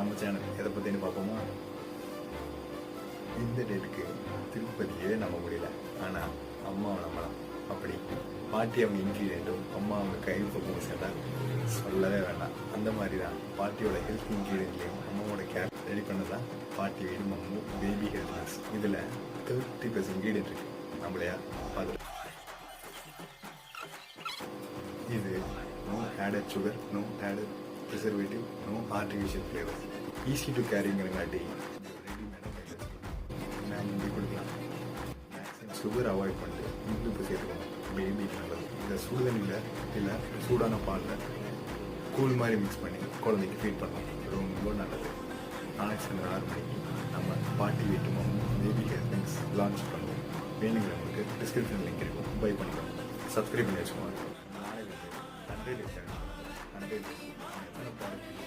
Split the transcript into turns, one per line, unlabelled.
நம்ம சேனல் எதை பற்றின்னு பார்ப்போமா? இந்த டேட்டுக்கு திருப்பதியே நம்ப முடியல, ஆனால் அம்மாவை நம்பலாம். அப்படி பாட்டி அவங்க இன்க்ரீடியண்ட்டும் அம்மா அவங்க கைப்பக்குவம் சேர்ந்தா சொல்லவே வேண்டாம். அந்த மாதிரி தான் பாட்டியோட ஹெல்த் இன்க்ரீடியன்ட்லேயும் அம்மாவோட கேர் ரெடி பண்ணதான் பாட்டி வீடு மம்மு பேபி ஹெல்த் மிக்ஸ். இதில் 30+ இன்க்ரீடியன்ட் இருக்குது. நம்மளையா பார்த்து இது no added sugar, no added preservative, no artificial flavour, easy to கேரிங்கிறங்காட்டி ரெடிமேடாக கொடுக்கலாம். மேக்ஸிமம் சுகர் அவாய்ட் பண்ணிட்டு இனிப்பு சேர்த்துக்கணும். பேபிக்கு நல்லது. இந்த சுடுதண்ணியில் இல்லை சூடான பாலில் கூழ் மாதிரி மிக்ஸ் பண்ணி குழந்தைக்கு ஃபீட் பண்ணலாம். ரொம்ப நல்லது. நாளைக்கு சாயந்தரம் 6 மணிக்கு நம்ம பாட்டி வீட்டு மம்மு பேபி ஹெல்த் மிக்ஸ் லான்ச் பண்ணுவோம். வேணுங்கிறவங்களுக்கு டிஸ்கிரிப்ஷன் லிங்க் இருக்கும், பை பண்ணிக்கலாம். சப்ஸ்கிரைப் பண்ணி வச்சுக்கோங்க. நாளைக்கு 100 எத்தனை ப்ராடக்ட்